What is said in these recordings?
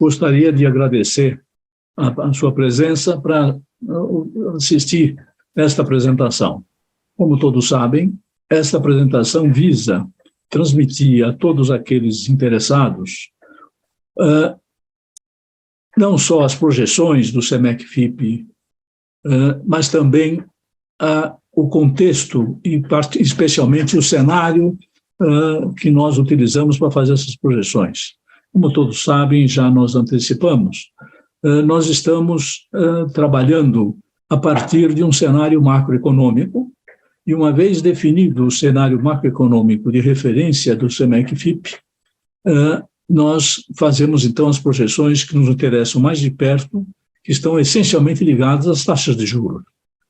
gostaria de agradecer a sua presença para assistir esta apresentação. Como todos sabem, esta apresentação visa transmitir a todos aqueles interessados não só as projeções do SEMEC-FIP, mas também o contexto e especialmente o cenário que nós utilizamos para fazer essas projeções. Como todos sabem, já nós antecipamos, nós estamos trabalhando a partir de um cenário macroeconômico, e uma vez definido o cenário macroeconômico de referência do SEMEC-FIP, nós fazemos então as projeções que nos interessam mais de perto, que estão essencialmente ligadas às taxas de juros,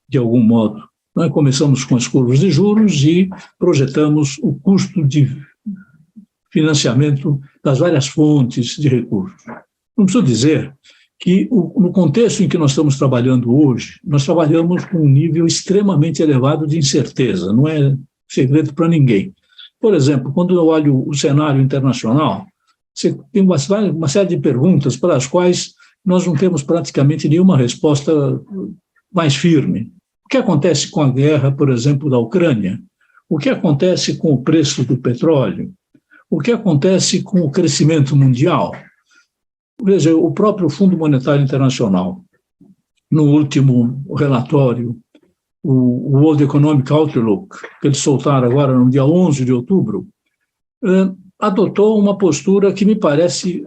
de algum modo. Nós começamos com as curvas de juros e projetamos o custo de financiamento das várias fontes de recursos. Não preciso dizer que no contexto em que nós estamos trabalhando hoje, nós trabalhamos com um nível extremamente elevado de incerteza, não é segredo para ninguém. Por exemplo, quando eu olho o cenário internacional, você tem uma série de perguntas para as quais nós não temos praticamente nenhuma resposta mais firme. O que acontece com a guerra, por exemplo, da Ucrânia? O que acontece com o preço do petróleo? O que acontece com o crescimento mundial? Veja, o próprio Fundo Monetário Internacional, no último relatório, o World Economic Outlook, que eles soltaram agora no dia 11 de outubro, adotou uma postura que me parece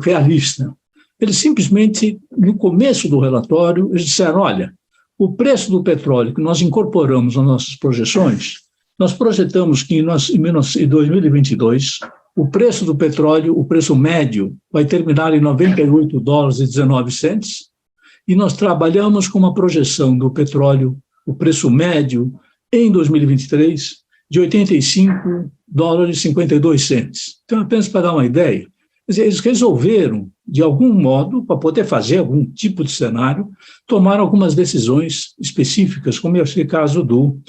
realista. Eles simplesmente, no começo do relatório, eles disseram, olha, o preço do petróleo que nós incorporamos nas nossas projeções, nós projetamos que em 2022, o preço do petróleo, o preço médio, vai terminar em $98,19, e nós trabalhamos com uma projeção do petróleo, o preço médio, em 2023, de $85,52. Então, apenas para dar uma ideia, eles resolveram, de algum modo, para poder fazer algum tipo de cenário, tomar algumas decisões específicas, como é esse caso do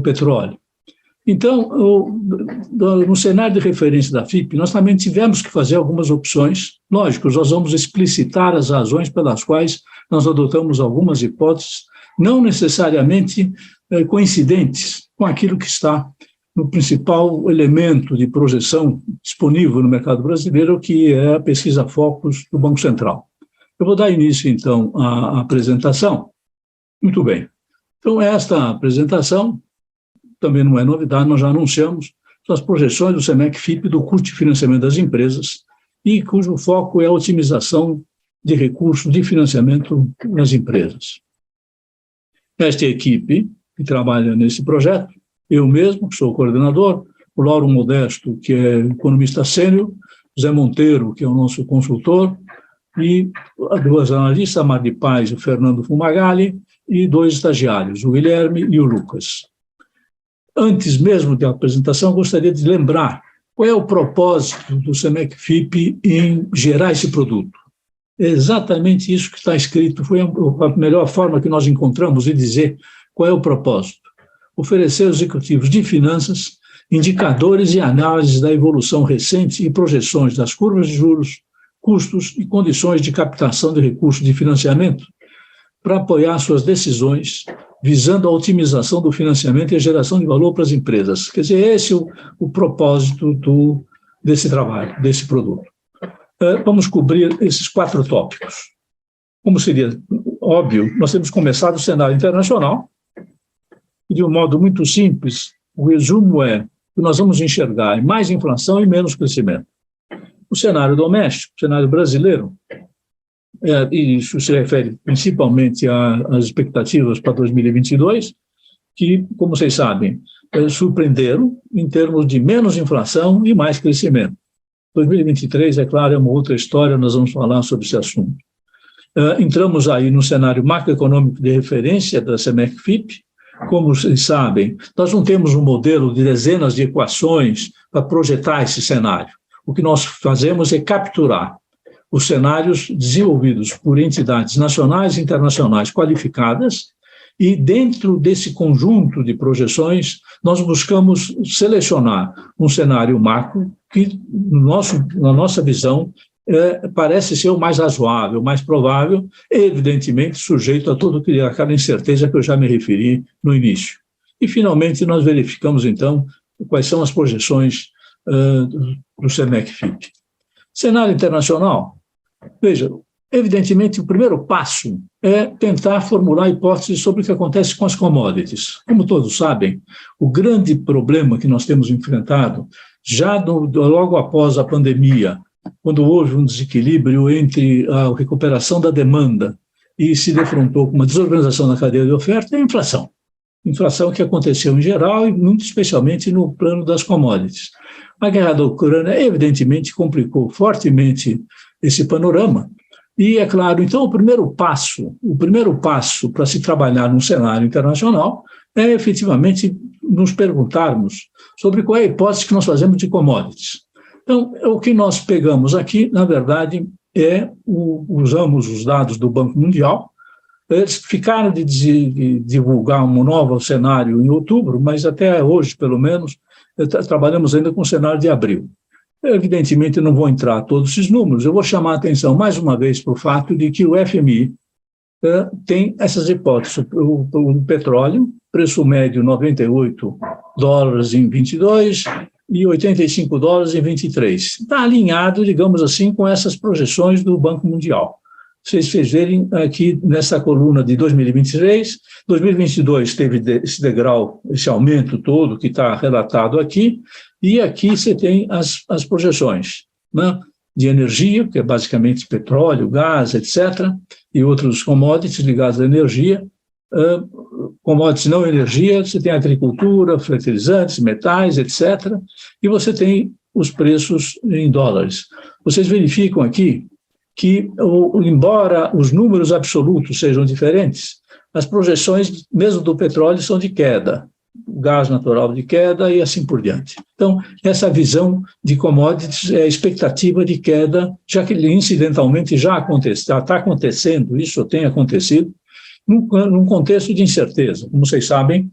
petróleo. Então, no cenário de referência da FIP, nós também tivemos que fazer algumas opções. Lógico, nós vamos explicitar as razões pelas quais nós adotamos algumas hipóteses, não necessariamente coincidentes com aquilo que está no principal elemento de projeção disponível no mercado brasileiro, que é a pesquisa Focus do Banco Central. Eu vou dar início, então, à apresentação. Muito bem. Então, esta apresentação também não é novidade, nós já anunciamos as projeções do SEMEC-FIP do custo de financiamento das empresas e cujo foco é a otimização de recursos de financiamento nas empresas. Esta equipe que trabalha nesse projeto, eu mesmo, que sou o coordenador, o Lauro Modesto, que é economista sênior, José Monteiro, que é o nosso consultor, e duas analistas, a Marli Paz e o Fernando Fumagalli, e dois estagiários, o Guilherme e o Lucas. Antes mesmo da apresentação, gostaria de lembrar qual é o propósito do SEMEC-FIP em gerar esse produto. É exatamente isso que está escrito, foi a melhor forma que nós encontramos de dizer qual é o propósito. Oferecer aos executivos de finanças indicadores e análises da evolução recente e projeções das curvas de juros, custos e condições de captação de recursos de financiamento para apoiar suas decisões visando a otimização do financiamento e a geração de valor para as empresas. Quer dizer, esse é o propósito desse trabalho, desse produto. Vamos cobrir esses 4 tópicos. Como seria óbvio, nós temos começado o cenário internacional, e de um modo muito simples, o resumo é que nós vamos enxergar mais inflação e menos crescimento. O cenário doméstico, o cenário brasileiro, e isso se refere principalmente às expectativas para 2022, que, como vocês sabem, surpreenderam em termos de menos inflação e mais crescimento. 2023, é claro, é uma outra história, nós vamos falar sobre esse assunto. Entramos aí no cenário macroeconômico de referência da SEMEC-FIP. Como vocês sabem, nós não temos um modelo de dezenas de equações para projetar esse cenário. O que nós fazemos é capturar os cenários desenvolvidos por entidades nacionais e internacionais qualificadas, e dentro desse conjunto de projeções, nós buscamos selecionar um cenário macro que, na nossa visão, parece ser o mais razoável, o mais provável, evidentemente sujeito a toda aquela incerteza que eu já me referi no início. E, finalmente, nós verificamos, então, quais são as projeções do SEMEC-FIP. Cenário internacional, veja, evidentemente, o primeiro passo é tentar formular hipóteses sobre o que acontece com as commodities. Como todos sabem, o grande problema que nós temos enfrentado, já logo após a pandemia, quando houve um desequilíbrio entre a recuperação da demanda e se defrontou com uma desorganização na cadeia de oferta, é a inflação. Inflação que aconteceu em geral e muito especialmente no plano das commodities. A guerra da Ucrânia, evidentemente, complicou fortemente esse panorama. E, é claro, então, o primeiro passo para se trabalhar num cenário internacional é, efetivamente, nos perguntarmos sobre qual é a hipótese que nós fazemos de commodities. Então, o que nós pegamos aqui, na verdade, usamos os dados do Banco Mundial. Eles ficaram de divulgar um novo cenário em outubro, mas até hoje, pelo menos, trabalhamos ainda com o cenário de abril. Evidentemente, não vou entrar em todos esses números, eu vou chamar a atenção mais uma vez para o fato de que o FMI tem essas hipóteses. O petróleo, preço médio $98 em 22 e $85 em 23. Está alinhado, digamos assim, com essas projeções do Banco Mundial. Vocês verem aqui nessa coluna de 2023, 2022 teve esse degrau, esse aumento todo que está relatado aqui, e aqui você tem as projeções, né, de energia, que é basicamente petróleo, gás, etc., e outros commodities ligados à energia. Commodities não energia, você tem agricultura, fertilizantes, metais, etc., e você tem os preços em dólares. Vocês verificam aqui que, embora os números absolutos sejam diferentes, as projeções, mesmo do petróleo, são de queda, o gás natural de queda e assim por diante. Então, essa visão de commodities é a expectativa de queda, já que incidentalmente já está acontecendo, isso tem acontecido, num contexto de incerteza. Como vocês sabem,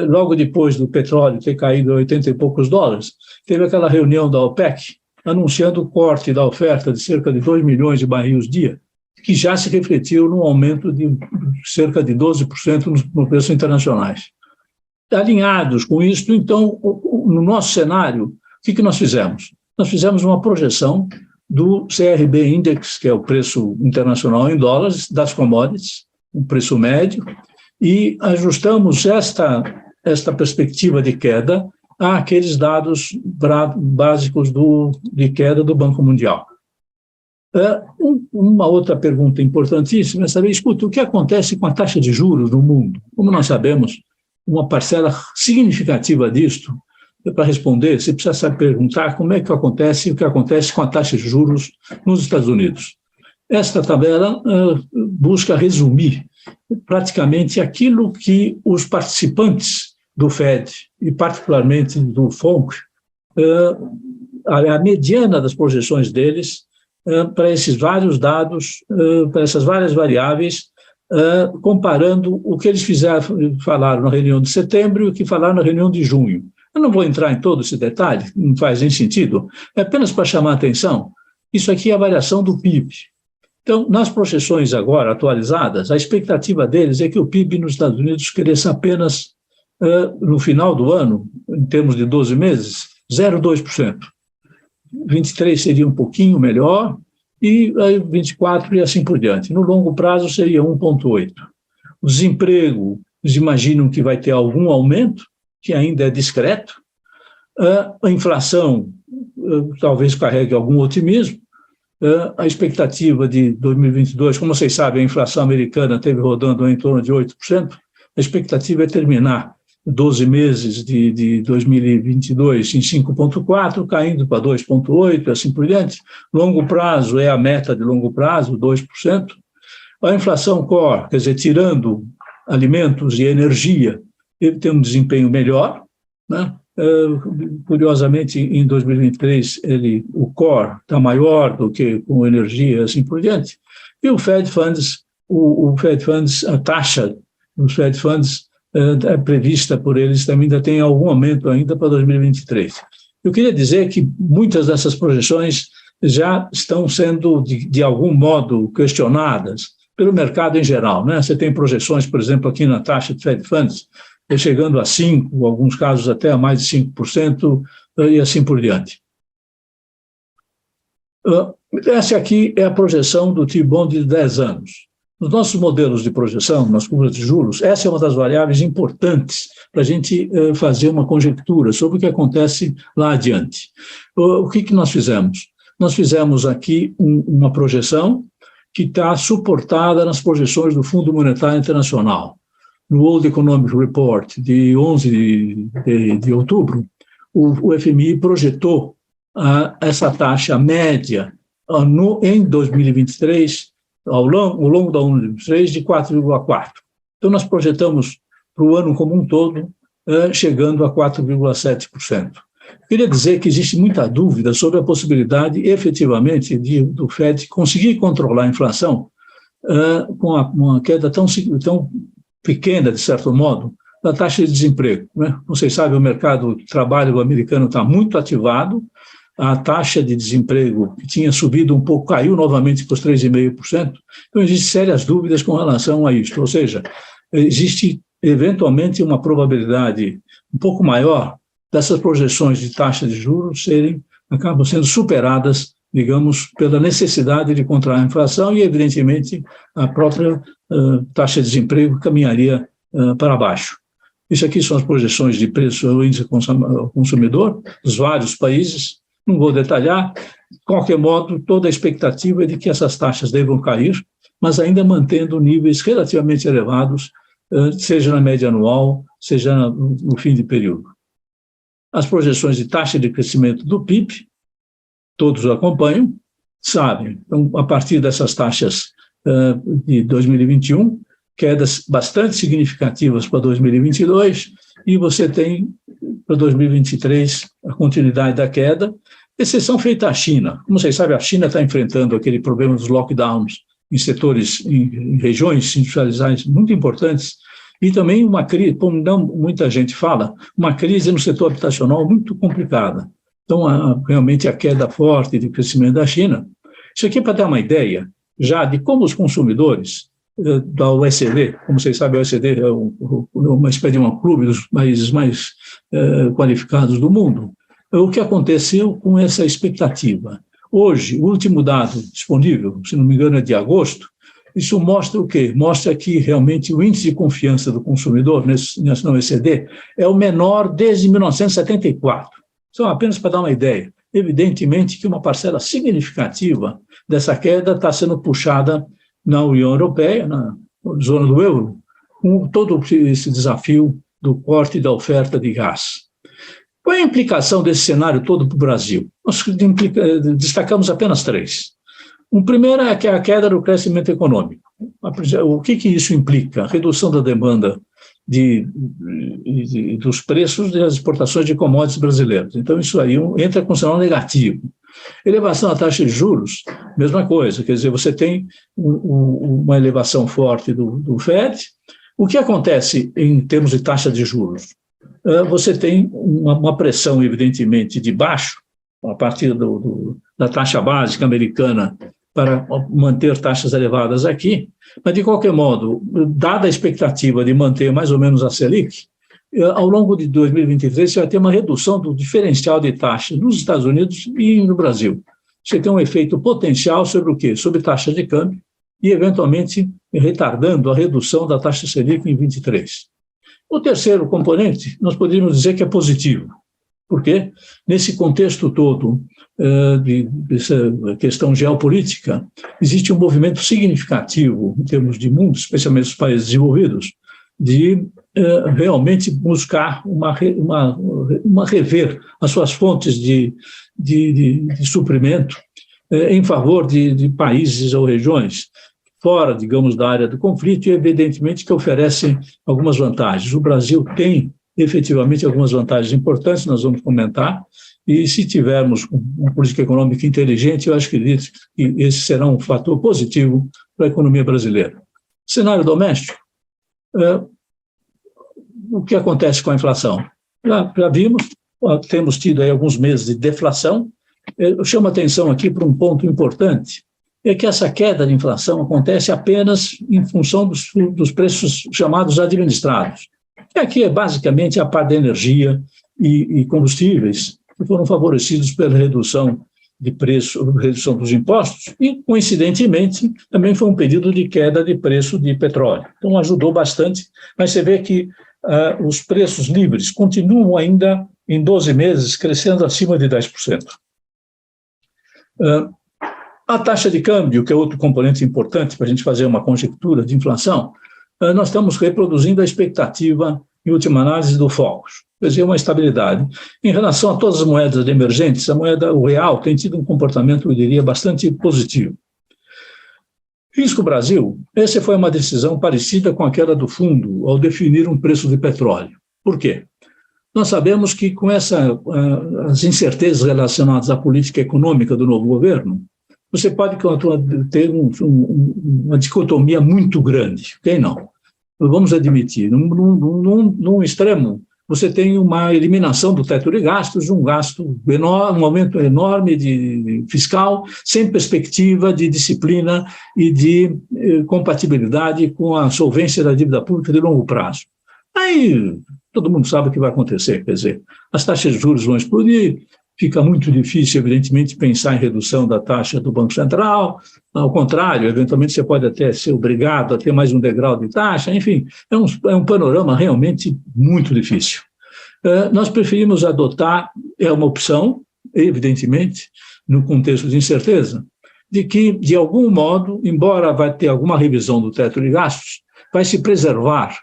logo depois do petróleo ter caído a 80 e poucos dólares, teve aquela reunião da OPEC, anunciando o corte da oferta de cerca de 2 milhões de barris dia, que já se refletiu num aumento de cerca de 12% nos preços internacionais. Alinhados com isso, então, no nosso cenário, o que nós fizemos? Nós fizemos uma projeção do CRB Index, que é o preço internacional em dólares, das commodities, um preço médio, e ajustamos esta perspectiva de queda àqueles dados básicos de queda do Banco Mundial. Uma outra pergunta importantíssima é saber, escuta, o que acontece com a taxa de juros no mundo? Como nós sabemos, uma parcela significativa disto, para responder, você precisa perguntar como é que acontece, o que acontece com a taxa de juros nos Estados Unidos. Esta tabela busca resumir praticamente aquilo que os participantes do FED, e particularmente do FONC, a mediana das projeções deles para esses vários dados, para essas várias variáveis, comparando o que eles falaram na reunião de setembro e o que falaram na reunião de junho. Eu não vou entrar em todo esse detalhe, não faz nem sentido, é apenas para chamar a atenção. Isso aqui é a variação do PIB. Então, nas projeções agora atualizadas, a expectativa deles é que o PIB nos Estados Unidos cresça apenas no final do ano, em termos de 12 meses, 0,2%. 23 seria um pouquinho melhor, e 24 e assim por diante. No longo prazo seria 1,8%. O desemprego, eles imaginam que vai ter algum aumento, que ainda é discreto. A inflação talvez carregue algum otimismo. A expectativa de 2022, como vocês sabem, a inflação americana esteve rodando em torno de 8%. A expectativa é terminar 12 meses de 2022 em 5,4%, caindo para 2,8%, assim por diante. Longo prazo é a meta de longo prazo, 2%. A inflação core, quer dizer, tirando alimentos e energia, ele tem um desempenho melhor, né? Curiosamente, em 2023, o core está maior do que com energia, assim por diante. E o Fed Funds, a taxa dos Fed Funds é prevista por eles, também ainda tem algum aumento ainda para 2023. Eu queria dizer que muitas dessas projeções já estão sendo, de algum modo, questionadas pelo mercado em geral, né? Você tem projeções, por exemplo, aqui na taxa de Fed Funds, chegando a 5%, em alguns casos até a mais de 5%, e assim por diante. Essa aqui é a projeção do T-Bond de 10 anos. Nos nossos modelos de projeção, nas curvas de juros, essa é uma das variáveis importantes para a gente fazer uma conjectura sobre o que acontece lá adiante. O que nós fizemos? Nós fizemos aqui uma projeção que está suportada nas projeções do Fundo Monetário Internacional. No World Economic Report de 11 de outubro, o FMI projetou essa taxa média em 2023, ao longo da 2023, de 4,4%. Então, nós projetamos para o ano como um todo, chegando a 4,7%. Queria dizer que existe muita dúvida sobre a possibilidade, efetivamente, do FED conseguir controlar a inflação com uma queda tão pequena, de certo modo, da taxa de desemprego, né? Vocês sabem, o mercado de trabalho americano está muito ativado, a taxa de desemprego, que tinha subido um pouco, caiu novamente para os 3,5%, então existem sérias dúvidas com relação a isso, ou seja, existe eventualmente uma probabilidade um pouco maior dessas projeções de taxa de juros acabam sendo superadas, digamos, pela necessidade de controlar a inflação e, evidentemente, a própria taxa de desemprego caminharia para baixo. Isso aqui são as projeções de preço ao índice consumidor dos vários países, não vou detalhar. De qualquer modo, toda a expectativa é de que essas taxas devam cair, mas ainda mantendo níveis relativamente elevados, seja na média anual, seja no fim de período. As projeções de taxa de crescimento do PIB, todos acompanham, sabem. Então, a partir dessas taxas de 2021, quedas bastante significativas para 2022, e você tem para 2023 a continuidade da queda, exceção feita à China. Como vocês sabem, a China está enfrentando aquele problema dos lockdowns em setores, em regiões industriais muito importantes, e também uma crise, como não muita gente fala, uma crise no setor habitacional muito complicada. Então, realmente, a queda forte de crescimento da China. Isso aqui é para dar uma ideia já de como os consumidores da OECD, como vocês sabem, a OECD é uma espécie de um clube dos países mais qualificados do mundo. O que aconteceu com essa expectativa? Hoje, o último dado disponível, se não me engano, é de agosto. Isso mostra o quê? Mostra que realmente o índice de confiança do consumidor na OECD é o menor desde 1974. Só apenas para dar uma ideia. Evidentemente que uma parcela significativa dessa queda está sendo puxada na União Europeia, na zona do euro, com todo esse desafio do corte da oferta de gás. Qual é a implicação desse cenário todo para o Brasil? Nós destacamos apenas 3. O primeiro é que a queda do crescimento econômico. O que isso implica? A redução da demanda dos preços das exportações de commodities brasileiras. Então, isso aí entra com sinal negativo. Elevação da taxa de juros, mesma coisa, quer dizer, você tem uma elevação forte do FED. O que acontece em termos de taxa de juros? Você tem uma pressão, evidentemente, de baixo, a partir da taxa básica americana, para manter taxas elevadas aqui, mas, de qualquer modo, dada a expectativa de manter mais ou menos a Selic, ao longo de 2023 você vai ter uma redução do diferencial de taxas nos Estados Unidos e no Brasil. Você tem um efeito potencial sobre o quê? Sobre taxa de câmbio e, eventualmente, retardando a redução da taxa Selic em 23. O terceiro componente, nós poderíamos dizer que é positivo. Porque, nesse contexto todo dessa questão geopolítica, existe um movimento significativo, em termos de mundo, especialmente os países desenvolvidos, de realmente buscar rever as suas fontes de suprimento em favor de países ou regiões fora, digamos, da área do conflito, e evidentemente que oferecem algumas vantagens. O Brasil tem efetivamente algumas vantagens importantes, nós vamos comentar, e se tivermos uma política econômica inteligente, eu acho que esse será um fator positivo para a economia brasileira. Cenário doméstico, o que acontece com a inflação? Já vimos, temos tido aí alguns meses de deflação, eu chamo a atenção aqui para um ponto importante, é que essa queda de inflação acontece apenas em função dos preços chamados administrados. E aqui é basicamente a parte da energia e combustíveis, que foram favorecidos pela redução de preço, redução dos impostos, e, coincidentemente, também foi um período de queda de preço de petróleo. Então, ajudou bastante, mas você vê que os preços livres continuam ainda, em 12 meses, crescendo acima de 10%. A taxa de câmbio, que é outro componente importante para a gente fazer uma conjectura de inflação, nós estamos reproduzindo a expectativa, em última análise, do Focus, quer dizer, uma estabilidade. Em relação a todas as moedas emergentes, o real tem tido um comportamento, eu diria, bastante positivo. Risco Brasil, essa foi uma decisão parecida com aquela do fundo ao definir um preço de petróleo. Por quê? Nós sabemos que com as incertezas relacionadas à política econômica do novo governo, você pode ter uma dicotomia muito grande. Quem não? Vamos admitir, num extremo, você tem uma eliminação do teto de gastos, um gasto enorme, um aumento enorme de fiscal, sem perspectiva de disciplina e de compatibilidade com a solvência da dívida pública de longo prazo. Aí todo mundo sabe o que vai acontecer, quer dizer, as taxas de juros vão explodir, fica muito difícil, evidentemente, pensar em redução da taxa do Banco Central, ao contrário, eventualmente você pode até ser obrigado a ter mais um degrau de taxa, enfim, é um panorama realmente muito difícil. Nós preferimos adotar, é uma opção, evidentemente, no contexto de incerteza, de que, de algum modo, embora vai ter alguma revisão do teto de gastos, vai se preservar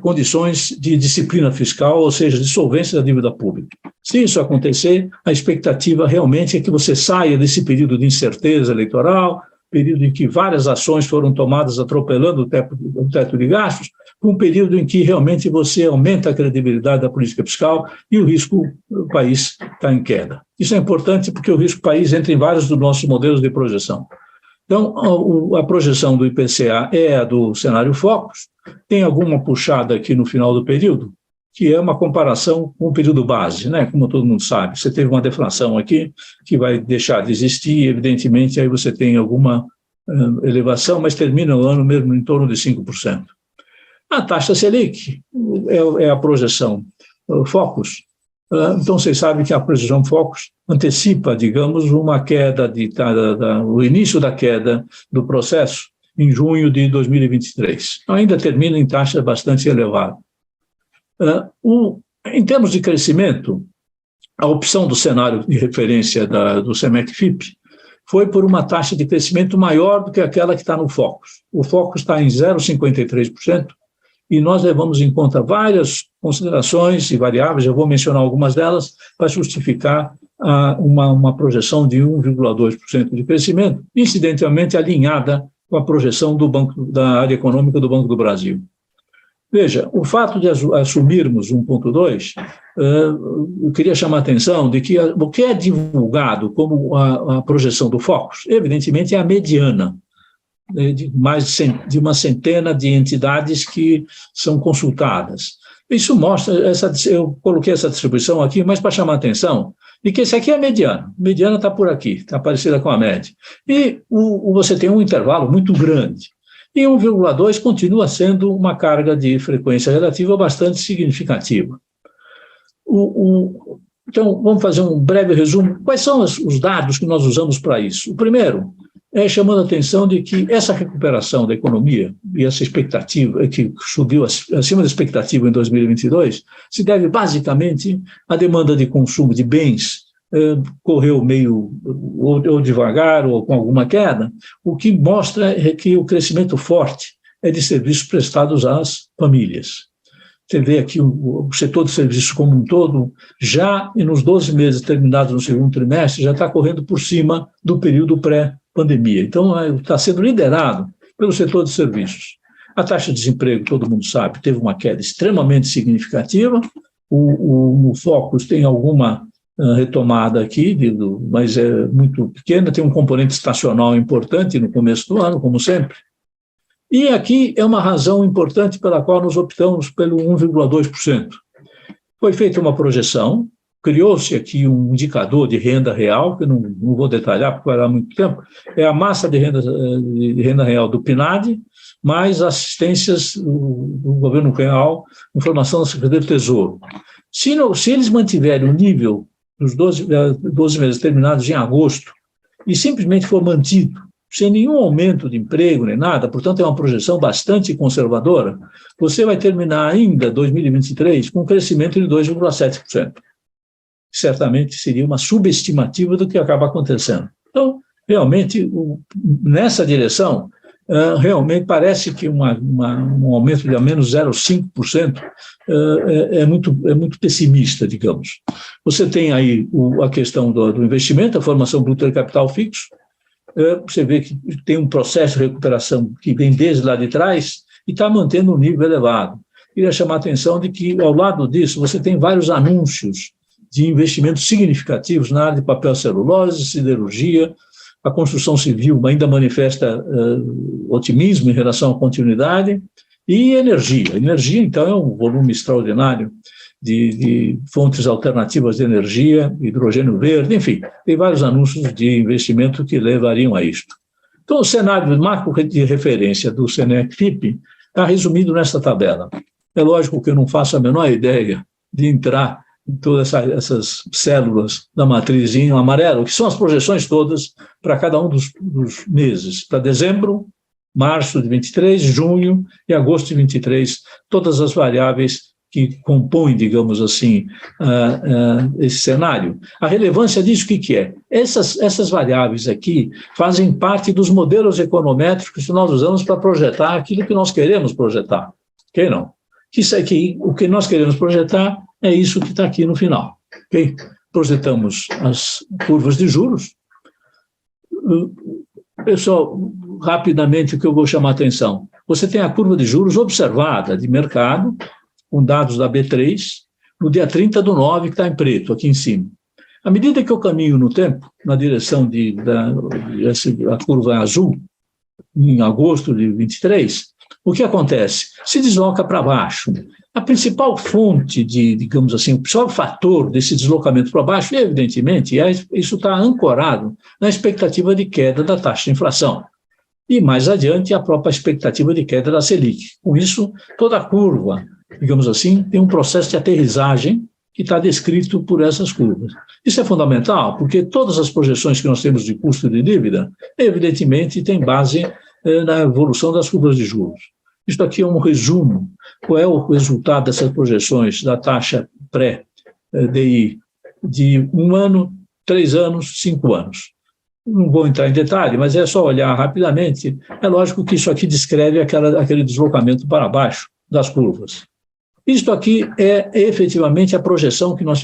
condições de disciplina fiscal, ou seja, de solvência da dívida pública. Se isso acontecer, a expectativa realmente é que você saia desse período de incerteza eleitoral, período em que várias ações foram tomadas atropelando o teto de gastos, para um período em que realmente você aumenta a credibilidade da política fiscal e o risco do país está em queda. Isso é importante porque o risco país entra em vários dos nossos modelos de projeção. Então, a projeção do IPCA é a do cenário Focus, tem alguma puxada aqui no final do período, que é uma comparação com o período base, né? Como todo mundo sabe. Você teve uma deflação aqui que vai deixar de existir, evidentemente, aí você tem alguma elevação, mas termina o ano mesmo em torno de 5%. A taxa Selic é a projeção Focus. Então, vocês sabem que a projeção Focus antecipa, digamos, uma queda, o início da queda do processo em junho de 2023. Ainda termina em taxa bastante elevada. Em termos de crescimento, a opção do cenário de referência do CEMEC-FIP foi por uma taxa de crescimento maior do que aquela que está no Focus. O Focus está em 0,53%, e nós levamos em conta várias considerações e variáveis, eu vou mencionar algumas delas, para justificar uma projeção de 1,2% de crescimento, incidentalmente alinhada com a projeção da área econômica do Banco do Brasil. Veja, o fato de assumirmos 1,2, eu queria chamar a atenção de que o que é divulgado como a projeção do Focus, evidentemente é a mediana, de uma centena de entidades que são consultadas. Isso mostra, eu coloquei essa distribuição aqui mais para chamar a atenção de que esse aqui é a mediana. A mediana está por aqui, está parecida com a média. E você tem um intervalo muito grande. E 1,2 continua sendo uma carga de frequência relativa bastante significativa. Então, vamos fazer um breve resumo. Quais são os dados que nós usamos para isso? O primeiro é chamando a atenção de que essa recuperação da economia e essa expectativa, que subiu acima da expectativa em 2022, se deve basicamente à demanda de consumo de bens, correu meio ou devagar ou com alguma queda, o que mostra é que o crescimento forte é de serviços prestados às famílias. Você vê aqui o setor de serviços como um todo, já nos 12 meses terminados no segundo trimestre, já está correndo por cima do período pré-pandemia. Então, está sendo liderado pelo setor de serviços. A taxa de desemprego, todo mundo sabe, teve uma queda extremamente significativa. O Focus tem alguma retomada aqui, mas é muito pequena, tem um componente estacional importante no começo do ano, como sempre. E aqui é uma razão importante pela qual nós optamos pelo 1,2%. Foi feita uma projeção criou-se aqui um indicador de renda real, que eu não vou detalhar porque vai dar muito tempo, é a massa de renda real do PNAD, mais assistências do governo real, informação da Secretaria do Tesouro. Se eles mantiverem o nível dos 12 meses terminados em agosto, e simplesmente for mantido, sem nenhum aumento de emprego nem nada, portanto é uma projeção bastante conservadora, você vai terminar ainda 2023 com um crescimento de 2,7%. Certamente seria uma subestimativa do que acaba acontecendo. Então, realmente, nessa direção, realmente parece que um aumento de a menos 0,5% é muito pessimista, digamos. Você tem aí a questão do investimento, a formação bruta de capital fixo, você vê que tem um processo de recuperação que vem desde lá de trás e está mantendo um nível elevado. Queria chamar a atenção de que, ao lado disso, você tem vários anúncios de investimentos significativos na área de papel celulose, siderurgia. A construção civil ainda manifesta otimismo em relação à continuidade, e energia. Energia, então, é um volume extraordinário de fontes alternativas de energia, hidrogênio verde, enfim, tem vários anúncios de investimento que levariam a isto. Então, o cenário macro de referência do Senec-FIP está resumido nesta tabela. É lógico que eu não faço a menor ideia de entrar em todas essas células da matriz em amarelo, que são as projeções todas para cada um dos meses, para dezembro, março de 23, junho e agosto de 23, todas as variáveis que compõem, digamos assim, esse cenário. A relevância disso, o que é? Essas variáveis aqui fazem parte dos modelos econométricos que nós usamos para projetar aquilo que nós queremos projetar. Ok? Não. Isso aqui, o que nós queremos projetar é isso que está aqui no final. Okay? Projetamos as curvas de juros. Pessoal, rapidamente, o que eu vou chamar a atenção. Você tem a curva de juros observada de mercado, com dados da B3, no dia 30/9, que está em preto, aqui em cima. À medida que eu caminho no tempo, na direção da curva azul, em agosto de 23, o que acontece? Se desloca para baixo. A principal fonte digamos assim, o principal fator desse deslocamento para baixo, evidentemente, isso está ancorado na expectativa de queda da taxa de inflação. E mais adiante, a própria expectativa de queda da Selic. Com isso, toda a curva, digamos assim, tem um processo de aterrissagem que está descrito por essas curvas. Isso é fundamental, porque todas as projeções que nós temos de custo de dívida, evidentemente, têm base na evolução das curvas de juros. Isto aqui é um resumo. Qual é o resultado dessas projeções da taxa pré-DI de 1 ano, 3 anos, 5 anos? Não vou entrar em detalhe, mas é só olhar rapidamente. É lógico que isso aqui descreve aquele deslocamento para baixo das curvas. Isto aqui é efetivamente a projeção que nós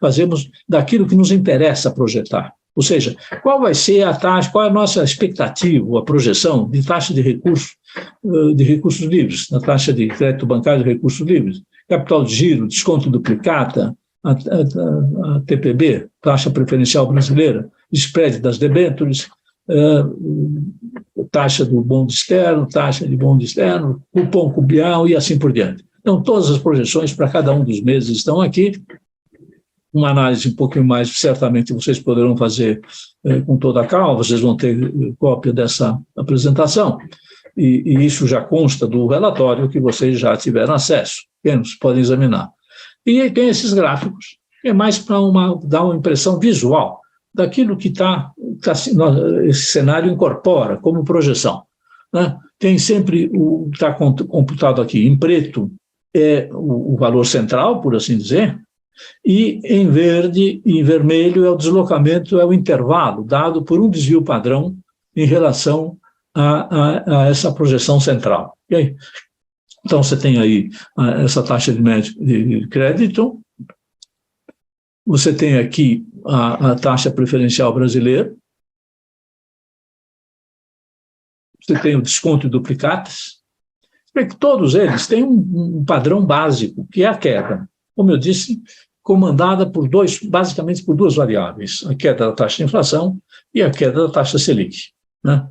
fazemos daquilo que nos interessa projetar. Ou seja, qual vai ser a taxa, qual é a nossa expectativa, a projeção de taxa de recursos livres, na taxa de crédito bancário de recursos livres, capital de giro, desconto duplicata, a TPB, taxa preferencial brasileira, spread das debêntures, taxa do bond externo, cupom cubial e assim por diante. Então, todas as projeções para cada um dos meses estão aqui. Uma análise um pouquinho mais, certamente vocês poderão fazer com toda a calma, vocês vão ter cópia dessa apresentação, e isso já consta do relatório que vocês já tiveram acesso, vocês podem examinar. E tem esses gráficos, que é mais para dar uma impressão visual daquilo que esse cenário incorpora como projeção. Né? Tem sempre está computado aqui em preto, é o valor central, por assim dizer, e em verde e em vermelho é o deslocamento, é o intervalo dado por um desvio padrão em relação a essa projeção central. E aí? Então, você tem aí essa taxa de média de crédito, você tem aqui a taxa preferencial brasileira, você tem o desconto de duplicatas, todos eles têm um padrão básico, que é a queda. Como eu disse, comandada basicamente por duas variáveis, a queda da taxa de inflação e a queda da taxa Selic. Né?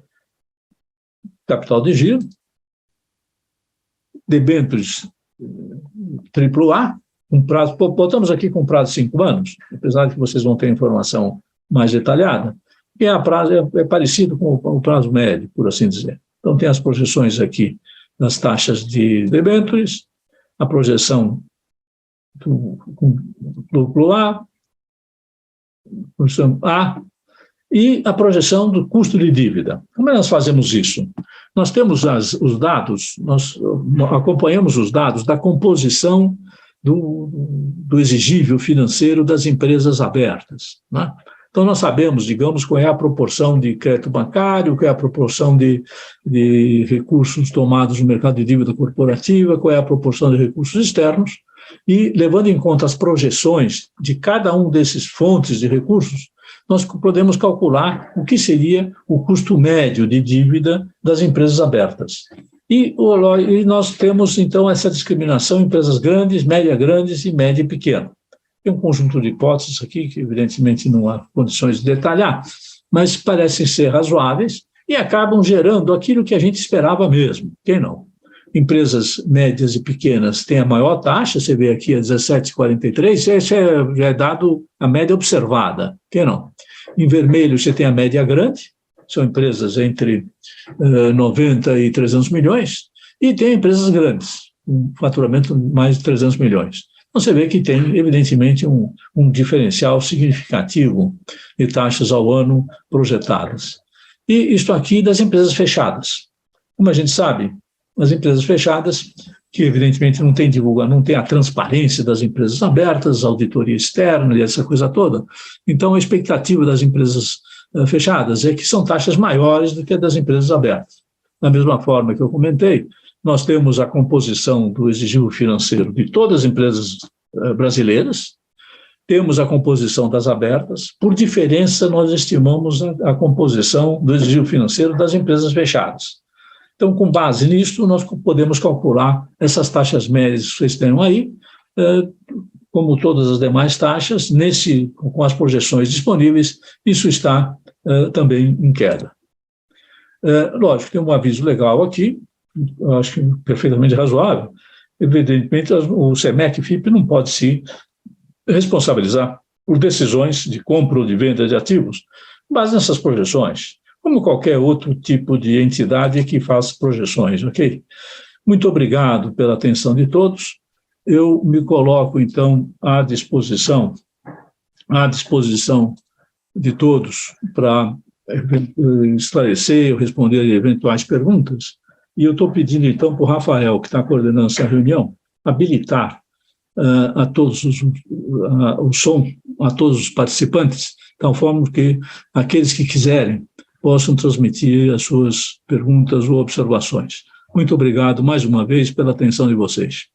Capital de giro, debêntures AAA, um prazo, botamos aqui com prazo de 5 anos, apesar de que vocês vão ter informação mais detalhada, que é parecido com o prazo médio, por assim dizer. Então, tem as projeções aqui das taxas de debêntures, a projeção do lucro A, e a projeção do custo de dívida. Como nós fazemos isso? Nós temos os dados, nós acompanhamos os dados da composição do exigível financeiro das empresas abertas, né? Então, nós sabemos, digamos, qual é a proporção de crédito bancário, qual é a proporção de recursos tomados no mercado de dívida corporativa, qual é a proporção de recursos externos, e levando em conta as projeções de cada um desses fontes de recursos, nós podemos calcular o que seria o custo médio de dívida das empresas abertas. E nós temos, então, essa discriminação em empresas grandes, grandes e média e pequena. Tem um conjunto de hipóteses aqui, que evidentemente não há condições de detalhar, mas parecem ser razoáveis e acabam gerando aquilo que a gente esperava mesmo. Quem não? Empresas médias e pequenas têm a maior taxa, você vê aqui a 17,43, esse já é dado a média observada. Quem não? Em vermelho você tem a média grande, são empresas entre 90 e 300 milhões, e tem empresas grandes, um faturamento mais de 300 milhões. Então, você vê que tem, evidentemente, um diferencial significativo de taxas ao ano projetadas. E isto aqui das empresas fechadas. Como a gente sabe, as empresas fechadas, que evidentemente não tem não tem a transparência das empresas abertas, auditoria externa e essa coisa toda. Então, a expectativa das empresas fechadas é que são taxas maiores do que a das empresas abertas. Da mesma forma que eu comentei, nós temos a composição do exigível financeiro de todas as empresas brasileiras, temos a composição das abertas, por diferença nós estimamos a composição do exigível financeiro das empresas fechadas. Então, com base nisso, nós podemos calcular essas taxas médias que vocês têm aí, como todas as demais taxas, com as projeções disponíveis, isso está também em queda. Lógico, tem um aviso legal aqui, eu acho que perfeitamente razoável. Evidentemente, o SEMEC-FIP não pode se responsabilizar por decisões de compra ou de venda de ativos, com base nessas projeções, como qualquer outro tipo de entidade que faz projeções, ok? Muito obrigado pela atenção de todos. Eu me coloco, então, à disposição de todos para esclarecer ou responder eventuais perguntas. E eu estou pedindo, então, para o Rafael, que está coordenando essa reunião, habilitar a todos o som a todos os participantes, de tal forma que aqueles que quiserem possam transmitir as suas perguntas ou observações. Muito obrigado mais uma vez pela atenção de vocês.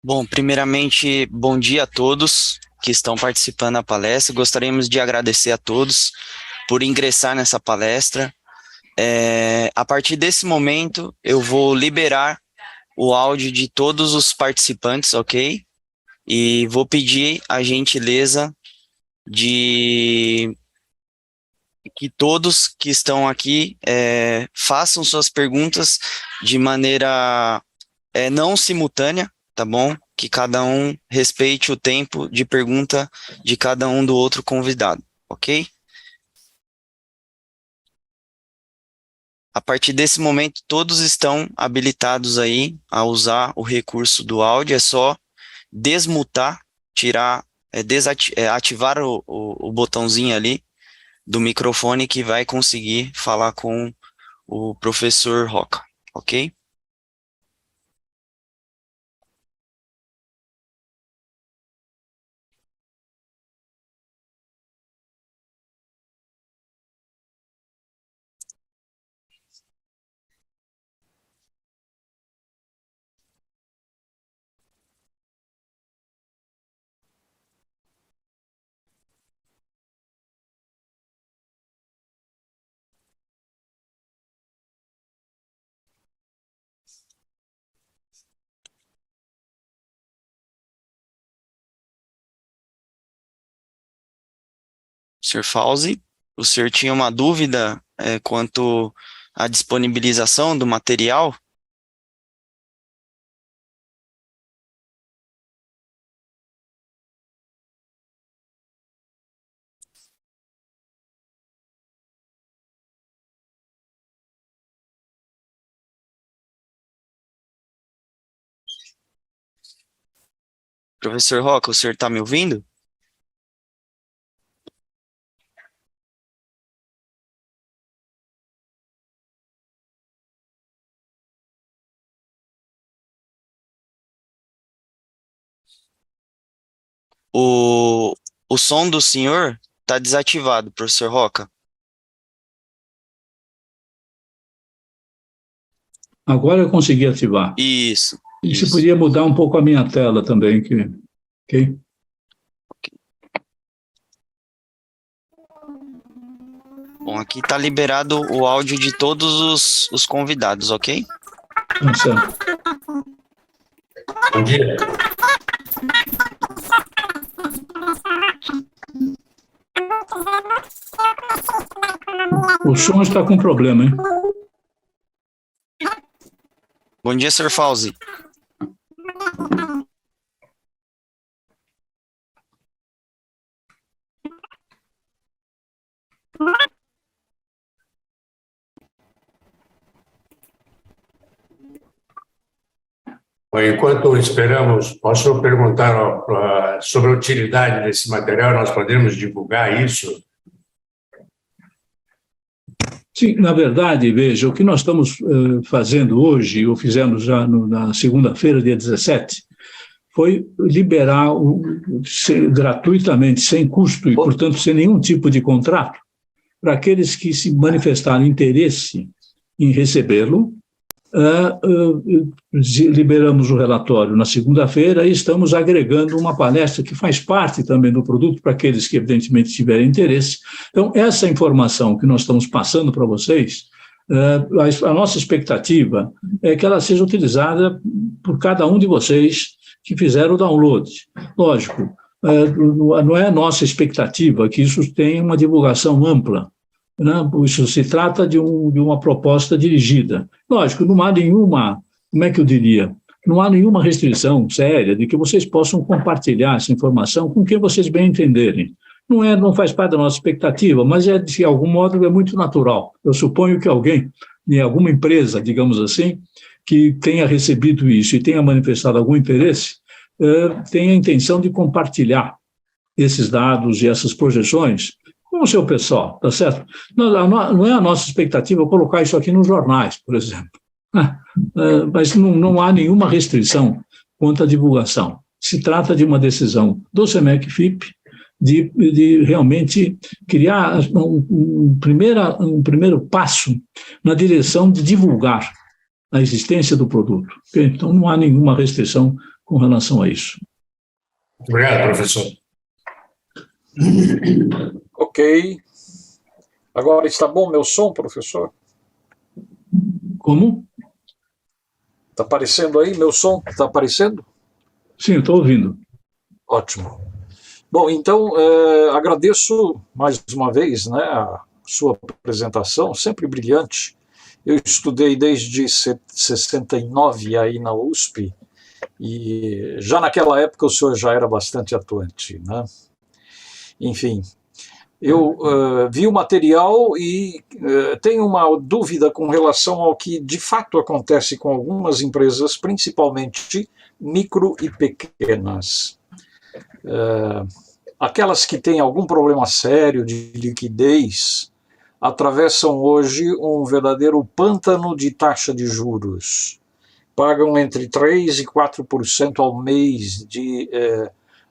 Bom, primeiramente, bom dia a todos que estão participando da palestra. Gostaríamos de agradecer a todos por ingressar nessa palestra. A partir desse momento, eu vou liberar o áudio de todos os participantes, ok? E vou pedir a gentileza de que todos que estão aqui façam suas perguntas de maneira não simultânea, tá bom? Que cada um respeite o tempo de pergunta de cada um do outro convidado, ok? A partir desse momento, todos estão habilitados aí a usar o recurso do áudio, é só desmutar, ativar o botãozinho ali do microfone que vai conseguir falar com o professor Roca, ok? Sr. Fauzi, o senhor tinha uma dúvida quanto à disponibilização do material? Professor Roca, o senhor está me ouvindo? O som do senhor está desativado, professor Roca. Agora eu consegui ativar. Isso. E você podia mudar um pouco a minha tela também, ok? Bom, aqui está liberado o áudio de todos os convidados, ok? Tá certo. Bom dia. O som está com problema, hein? Bom dia, Sr. Fauzi. Enquanto esperamos, posso perguntar sobre a utilidade desse material? Nós podemos divulgar isso? Sim, na verdade, veja, o que nós estamos fazendo hoje, ou fizemos já na segunda-feira, dia 17, foi liberar gratuitamente, sem custo e, portanto, sem nenhum tipo de contrato, para aqueles que se manifestaram interesse em recebê-lo. Liberamos o relatório na segunda-feira e estamos agregando uma palestra que faz parte também do produto para aqueles que, evidentemente, tiverem interesse. Então, essa informação que nós estamos passando para vocês, a nossa expectativa é que ela seja utilizada por cada um de vocês que fizeram o download. Lógico, não é a nossa expectativa que isso tenha uma divulgação ampla. Isso se trata de uma proposta dirigida. Lógico, não há nenhuma, como é que eu diria, não há nenhuma restrição séria de que vocês possam compartilhar essa informação com quem vocês bem entenderem. Não faz parte da nossa expectativa, mas de algum modo é muito natural. Eu suponho que alguém, em alguma empresa, digamos assim, que tenha recebido isso e tenha manifestado algum interesse, tenha a intenção de compartilhar esses dados e essas projeções com o seu pessoal, tá certo? Não é a nossa expectativa colocar isso aqui nos jornais, por exemplo. Mas não há nenhuma restrição quanto à divulgação. Se trata de uma decisão do SEMEC-FIP de realmente criar um primeiro passo na direção de divulgar a existência do produto. Okay? Então, não há nenhuma restrição com relação a isso. Obrigado, professor. Ok. Agora está bom meu som, professor? Como? Está aparecendo aí? Meu som está aparecendo? Sim, estou ouvindo. Ótimo. Bom, então, agradeço mais uma vez, né, a sua apresentação, sempre brilhante. Eu estudei desde 69 aí na USP, e já naquela época o senhor já era bastante atuante, né? Enfim, eu vi o material e tenho uma dúvida com relação ao que de fato acontece com algumas empresas, principalmente micro e pequenas. Aquelas que têm algum problema sério de liquidez atravessam hoje um verdadeiro pântano de taxa de juros. Pagam entre 3% e 4% ao mês de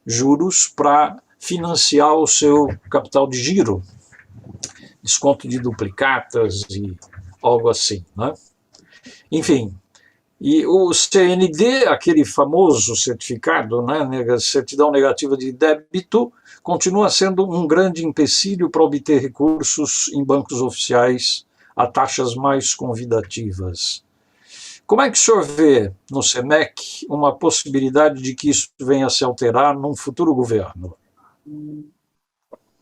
juros para financiar o seu capital de giro, desconto de duplicatas e algo assim, né? Enfim, e o CND, aquele famoso certificado, né, certidão negativa de débito, continua sendo um grande empecilho para obter recursos em bancos oficiais a taxas mais convidativas. Como é que o senhor vê no SEMEC uma possibilidade de que isso venha a se alterar num futuro governo?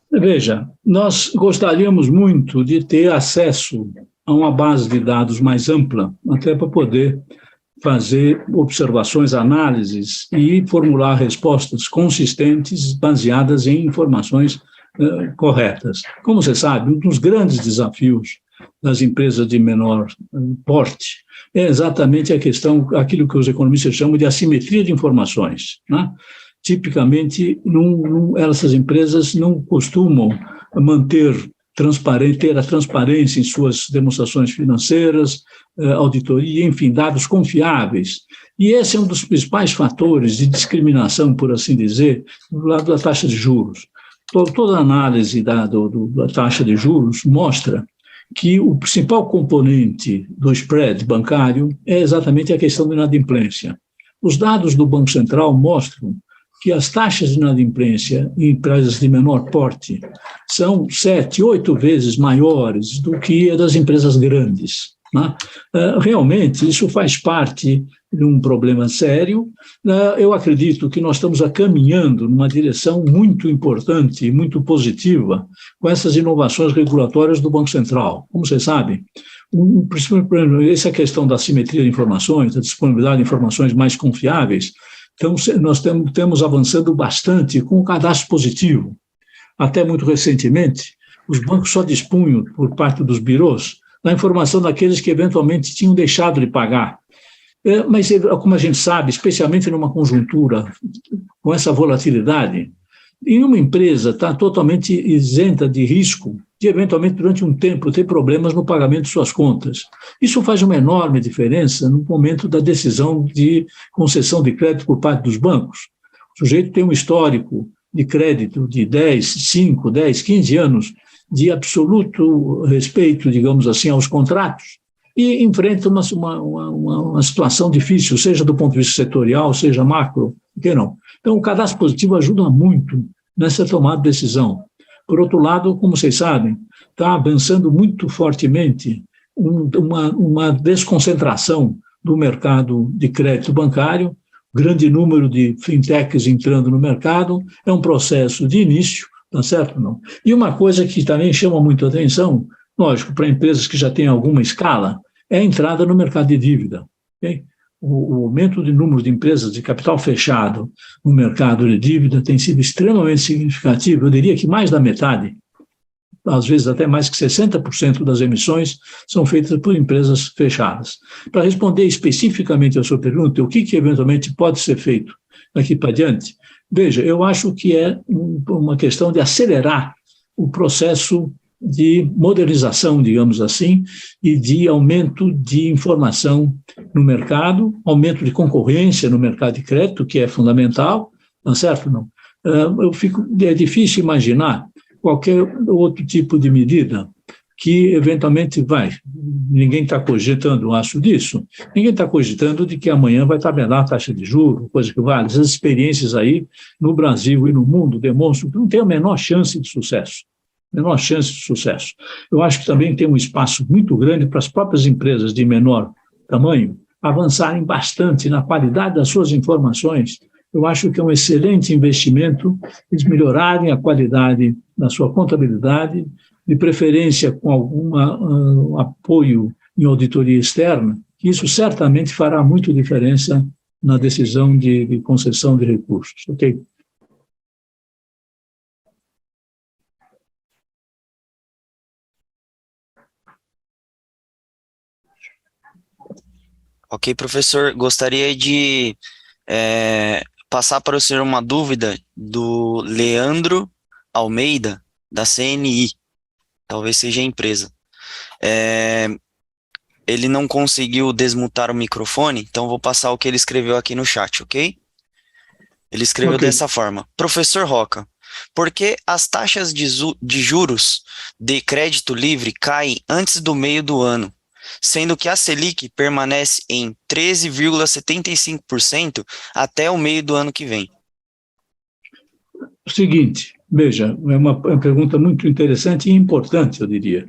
Veja, nós gostaríamos muito de ter acesso a uma base de dados mais ampla, até para poder fazer observações, análises e formular respostas consistentes, baseadas em informações corretas. Como você sabe, um dos grandes desafios das empresas de menor porte é exatamente a questão, aquilo que os economistas chamam de assimetria de informações, né? tipicamente, essas empresas não costumam ter a transparência em suas demonstrações financeiras, auditoria, enfim, dados confiáveis. E esse é um dos principais fatores de discriminação, por assim dizer, do lado da taxa de juros. Toda a análise da taxa de juros mostra que o principal componente do spread bancário é exatamente a questão da inadimplência. Os dados do Banco Central mostram que as taxas de inadimplência em empresas de menor porte são 7, 8 vezes maiores do que a das empresas grandes, né? Realmente, isso faz parte de um problema sério. Eu acredito que nós estamos caminhando numa direção muito importante e muito positiva com essas inovações regulatórias do Banco Central. Como vocês sabem, essa questão da simetria de informações, da disponibilidade de informações mais confiáveis. Então, nós temos avançando bastante com o cadastro positivo. Até muito recentemente, os bancos só dispunham, por parte dos birôs, da informação daqueles que eventualmente tinham deixado de pagar. Mas, como a gente sabe, especialmente numa conjuntura com essa volatilidade, nenhuma empresa está totalmente isenta de risco de, eventualmente, durante um tempo, ter problemas no pagamento de suas contas. Isso faz uma enorme diferença no momento da decisão de concessão de crédito por parte dos bancos. O sujeito tem um histórico de crédito de 5, 10, 15 anos de absoluto respeito, digamos assim, aos contratos, e enfrenta uma situação difícil, seja do ponto de vista setorial, seja macro, por que não? Então, o cadastro positivo ajuda muito nessa tomada de decisão. Por outro lado, como vocês sabem, está avançando muito fortemente uma desconcentração do mercado de crédito bancário, grande número de fintechs entrando no mercado, é um processo de início, tá certo ou não? E uma coisa que também chama muito a atenção, lógico, para empresas que já têm alguma escala, é a entrada no mercado de dívida. Okay? O aumento de número de empresas de capital fechado no mercado de dívida tem sido extremamente significativo. Eu diria que mais da metade, às vezes até mais que 60% das emissões são feitas por empresas fechadas. Para responder especificamente à sua pergunta, o que eventualmente pode ser feito daqui para diante? Veja, eu acho que é uma questão de acelerar o processo de modernização, digamos assim, e de aumento de informação no mercado, aumento de concorrência no mercado de crédito, que é fundamental, não é certo? Não? É difícil imaginar qualquer outro tipo de medida que eventualmente ninguém está cogitando, acho disso, ninguém está cogitando de que amanhã vai tabelar a taxa de juros, coisa que vale. As experiências aí no Brasil e no mundo demonstram que não tem a menor chance de sucesso. Menor chance de sucesso. Eu acho que também tem um espaço muito grande para as próprias empresas de menor tamanho avançarem bastante na qualidade das suas informações. Eu acho que é um excelente investimento eles melhorarem a qualidade da sua contabilidade, de preferência com algum apoio em auditoria externa, que isso certamente fará muito diferença na decisão de concessão de recursos. Ok? Ok, professor, gostaria de passar para o senhor uma dúvida do Leandro Almeida, da CNI, talvez seja a empresa. Ele não conseguiu desmutar o microfone, então vou passar o que ele escreveu aqui no chat, ok? Ele escreveu dessa forma: Professor Roca, por que as taxas de juros de crédito livre caem antes do meio do ano, sendo que a Selic permanece em 13,75% até o meio do ano que vem? O seguinte, veja, é uma pergunta muito interessante e importante, eu diria.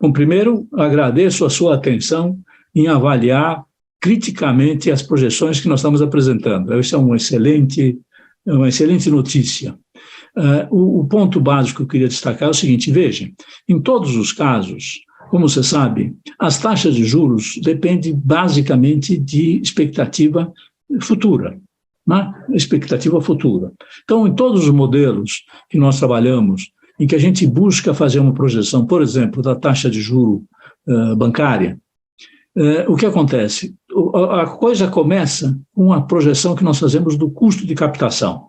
Bom, primeiro, agradeço a sua atenção em avaliar criticamente as projeções que nós estamos apresentando. Isso é uma excelente notícia. O ponto básico que eu queria destacar é o seguinte: veja, em todos os casos, como você sabe, as taxas de juros dependem basicamente de expectativa futura, né? Expectativa futura. Então, em todos os modelos que nós trabalhamos, em que a gente busca fazer uma projeção, por exemplo, da taxa de juro bancária, o que acontece? A coisa começa com a projeção que nós fazemos do custo de captação.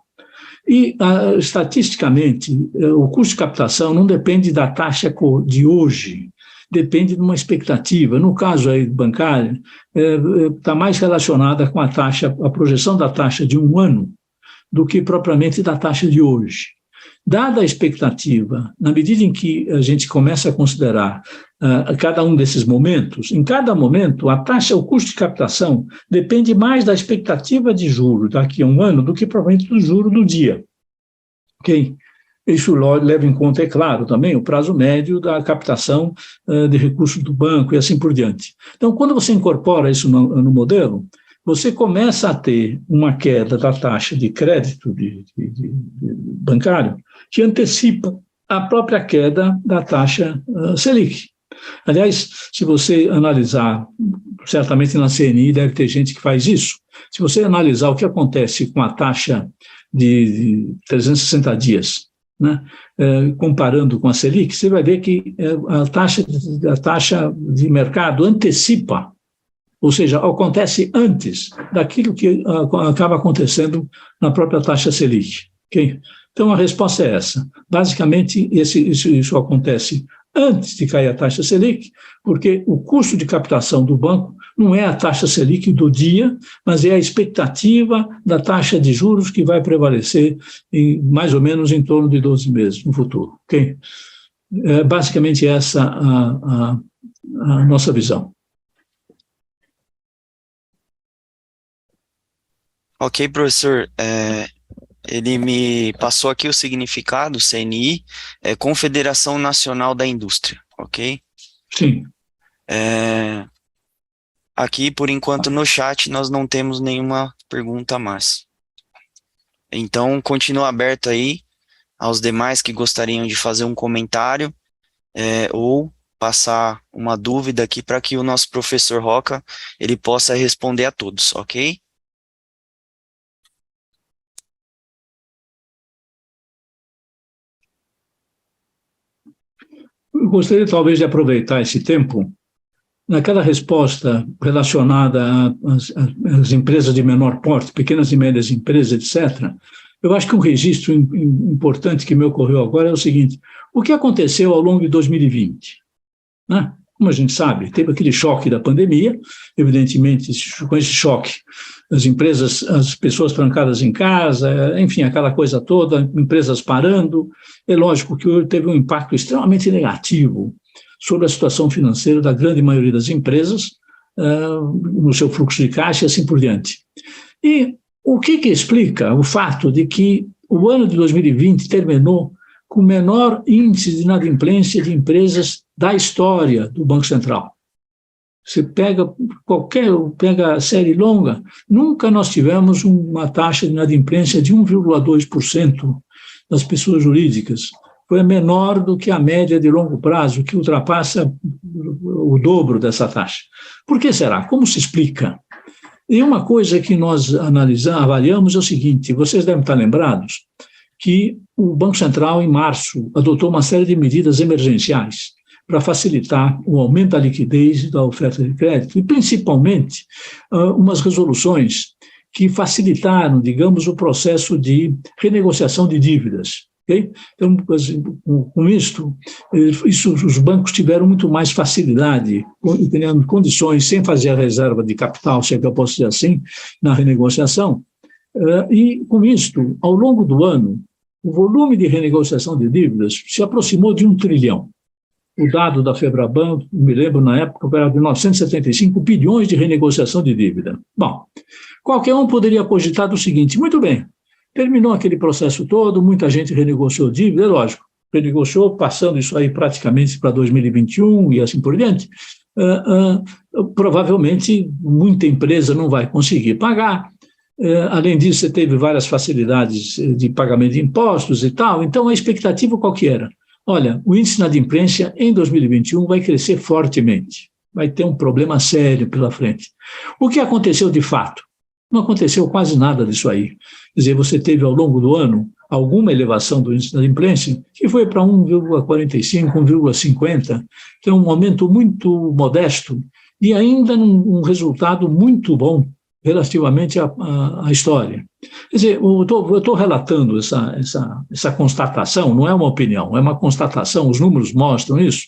E, estatisticamente, o custo de captação não depende da taxa de hoje, depende de uma expectativa. No caso aí bancário, está mais relacionada com a projeção da taxa de um ano do que propriamente da taxa de hoje. Dada a expectativa, na medida em que a gente começa a considerar cada um desses momentos, em cada momento, o custo de captação depende mais da expectativa de juros daqui a um ano do que provavelmente do juro do dia. Ok? Isso leva em conta, é claro, também o prazo médio da captação de recursos do banco e assim por diante. Então, quando você incorpora isso no modelo, você começa a ter uma queda da taxa de crédito bancário que antecipa a própria queda da taxa Selic. Aliás, se você analisar, certamente na CNI deve ter gente que faz isso, se você analisar o que acontece com a taxa de 360 dias, né, comparando com a Selic, você vai ver que a taxa de mercado antecipa, ou seja, acontece antes daquilo que acaba acontecendo na própria taxa Selic. Okay? Então, a resposta é essa. Basicamente, isso acontece antes de cair a taxa Selic, porque o custo de captação do banco não é a taxa Selic do dia, mas é a expectativa da taxa de juros que vai prevalecer mais ou menos em torno de 12 meses no futuro. Okay? Basicamente, essa a nossa visão. Ok, professor. Ele me passou aqui o significado, CNI, Confederação Nacional da Indústria, ok? Sim. Aqui, por enquanto, no chat, nós não temos nenhuma pergunta a mais. Então, continua aberto aí aos demais que gostariam de fazer um comentário ou passar uma dúvida aqui para que o nosso professor Roca ele possa responder a todos, ok? Eu gostaria, talvez, de aproveitar esse tempo naquela resposta relacionada às empresas de menor porte, pequenas e médias empresas, etc. Eu acho que um registro importante que me ocorreu agora é o seguinte: o que aconteceu ao longo de 2020? Né? Como a gente sabe, teve aquele choque da pandemia, evidentemente, com esse choque, as pessoas trancadas em casa, enfim, aquela coisa toda, empresas parando. É lógico que teve um impacto extremamente negativo sobre a situação financeira da grande maioria das empresas, no seu fluxo de caixa e assim por diante. E o que explica o fato de que o ano de 2020 terminou com o menor índice de inadimplência de empresas da história do Banco Central? Você pega a série longa, nunca nós tivemos uma taxa de inadimplência de 1,2% das pessoas jurídicas. Foi menor do que a média de longo prazo, que ultrapassa o dobro dessa taxa. Por que será? Como se explica? E uma coisa que nós avaliamos é o seguinte: vocês devem estar lembrados que o Banco Central, em março, adotou uma série de medidas emergenciais para facilitar o aumento da liquidez e da oferta de crédito, e principalmente umas resoluções que facilitaram, digamos, o processo de renegociação de dívidas. Okay? Então, com isto, os bancos tiveram muito mais facilidade, tendo condições, sem fazer a reserva de capital, se é que eu posso dizer assim, na renegociação. E, com isto, ao longo do ano, o volume de renegociação de dívidas se aproximou de 1 trilhão. O dado da Febraban, me lembro na época, era de 975 bilhões de renegociação de dívida. Bom, qualquer um poderia cogitar do seguinte: muito bem, terminou aquele processo todo, muita gente renegociou dívida, é lógico, renegociou, passando isso aí praticamente para 2021 e assim por diante. Provavelmente, muita empresa não vai conseguir pagar. Além disso, você teve várias facilidades de pagamento de impostos e tal. Então, a expectativa qual que era? Olha, o índice de inadimplência em 2021 vai crescer fortemente, vai ter um problema sério pela frente. O que aconteceu de fato? Não aconteceu quase nada disso aí. Quer dizer, você teve ao longo do ano alguma elevação do índice de inadimplência, que foi para 1,45, 1,50, que é um aumento muito modesto e ainda um resultado muito bom relativamente à história. Quer dizer, eu estou relatando essa constatação, não é uma opinião, é uma constatação, os números mostram isso.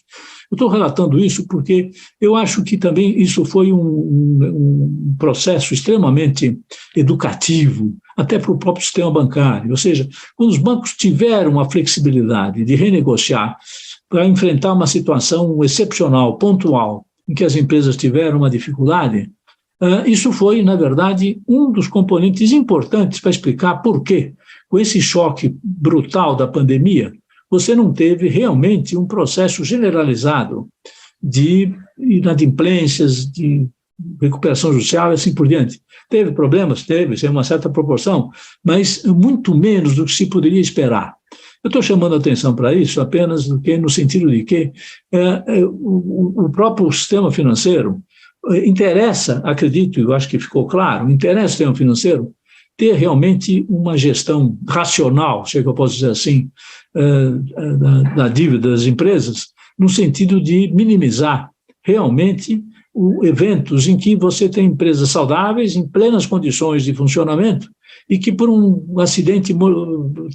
Eu estou relatando isso porque eu acho que também isso foi um processo extremamente educativo, até para o próprio sistema bancário. Ou seja, quando os bancos tiveram a flexibilidade de renegociar para enfrentar uma situação excepcional, pontual, em que as empresas tiveram uma dificuldade, isso foi, na verdade, um dos componentes importantes para explicar por que, com esse choque brutal da pandemia, você não teve realmente um processo generalizado de inadimplências, de recuperação judicial e assim por diante. Teve problemas? Teve, em uma certa proporção, mas muito menos do que se poderia esperar. Eu estou chamando a atenção para isso apenas no sentido de que o próprio sistema financeiro interessa, acredito, eu acho que ficou claro, interessa o sistema financeiro ter realmente uma gestão racional, se é que eu posso dizer assim, da dívida das empresas, no sentido de minimizar realmente eventos em que você tem empresas saudáveis, em plenas condições de funcionamento, e que por um acidente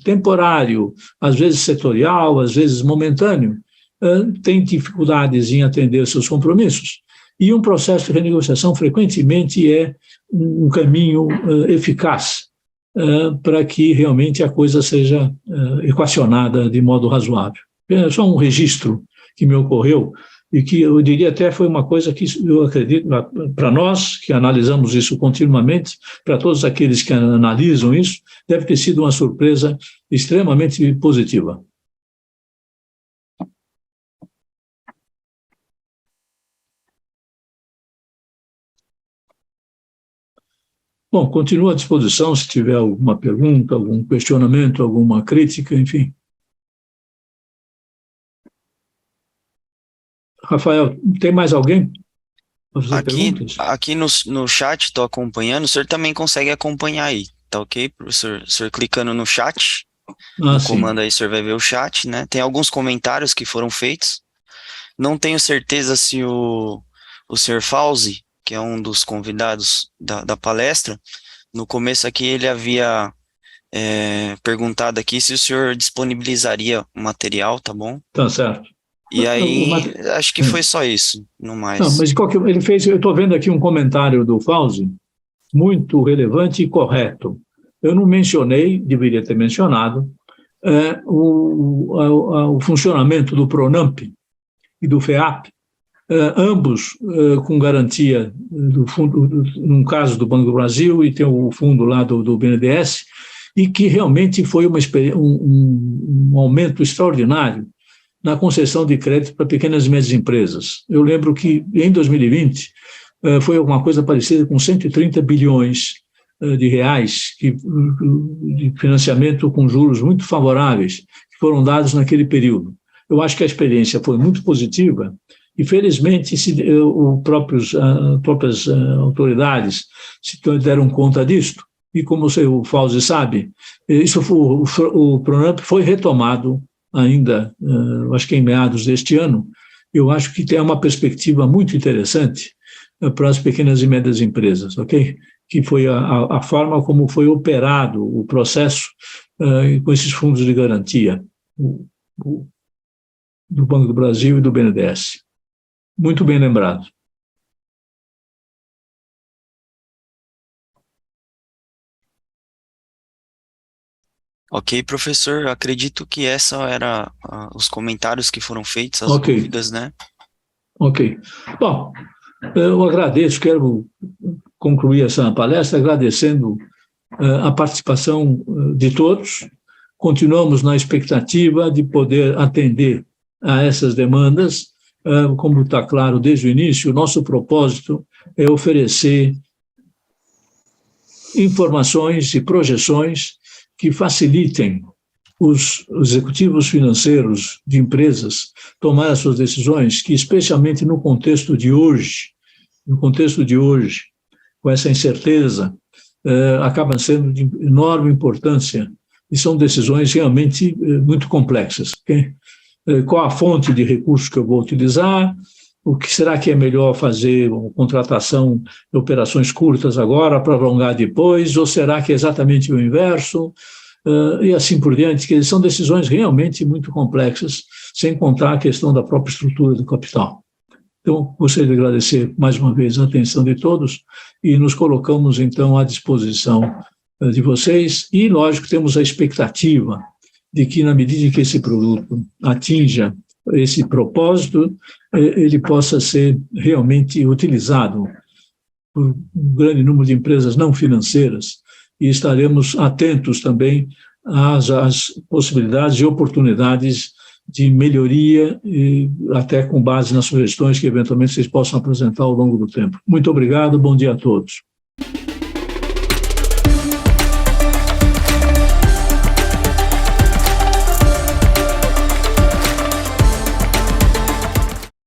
temporário, às vezes setorial, às vezes momentâneo, tem dificuldades em atender seus compromissos. E um processo de renegociação frequentemente é um caminho eficaz para que realmente a coisa seja equacionada de modo razoável. É só um registro que me ocorreu e que eu diria até foi uma coisa que eu acredito, para nós que analisamos isso continuamente, para todos aqueles que analisam isso, deve ter sido uma surpresa extremamente positiva. Bom, continuo à disposição se tiver alguma pergunta, algum questionamento, alguma crítica, enfim. Rafael, tem mais alguém para fazer perguntas? Aqui no chat, estou acompanhando, o senhor também consegue acompanhar aí, tá ok, professor? O senhor clicando no chat, no comando aí o senhor vai ver o chat, né? Tem alguns comentários que foram feitos. Não tenho certeza se o senhor Fauzi, que é um dos convidados da palestra, no começo aqui ele havia perguntado aqui se o senhor disponibilizaria o material, tá bom? Tá certo. E aí, acho que foi só isso, não mais. Não, mas ele fez, eu estou vendo aqui um comentário do Fauzi, muito relevante e correto. Eu não mencionei, deveria ter mencionado, o funcionamento do Pronamp e do FEAP, ambos com garantia do fundo, num caso do Banco do Brasil e tem o fundo lá do BNDES, e que realmente foi um aumento extraordinário na concessão de crédito para pequenas e médias empresas. Eu lembro que em 2020 foi alguma coisa parecida com 130 bilhões de reais de financiamento com juros muito favoráveis que foram dados naquele período. Eu acho que a experiência foi muito positiva e, felizmente, as próprias autoridades se deram conta disto. E, como o Fauzi sabe, o Pronamp foi retomado ainda, acho que em meados deste ano. Eu acho que tem uma perspectiva muito interessante para as pequenas e médias empresas, ok? Que foi a forma como foi operado o processo com esses fundos de garantia do Banco do Brasil e do BNDES. Muito bem lembrado. Ok, professor, acredito que essa era os comentários que foram feitos, as dúvidas, né? Ok. Bom, eu agradeço, quero concluir essa palestra agradecendo a participação de todos. Continuamos na expectativa de poder atender a essas demandas. Como está claro desde o início, o nosso propósito é oferecer informações e projeções que facilitem os executivos financeiros de empresas tomar as suas decisões, que especialmente no contexto de hoje, com essa incerteza, acabam sendo de enorme importância e são decisões realmente muito complexas. Okay? Qual a fonte de recursos que eu vou utilizar, o que será que é melhor fazer, uma contratação de operações curtas agora para prolongar depois, ou será que é exatamente o inverso? E assim por diante, que são decisões realmente muito complexas, sem contar a questão da própria estrutura do capital. Então, gostaria de agradecer mais uma vez a atenção de todos e nos colocamos, então, à disposição de vocês e, lógico, temos a expectativa de que, na medida em que esse produto atinja esse propósito, ele possa ser realmente utilizado por um grande número de empresas não financeiras e estaremos atentos também às possibilidades e oportunidades de melhoria, e até com base nas sugestões que eventualmente vocês possam apresentar ao longo do tempo. Muito obrigado, bom dia a todos.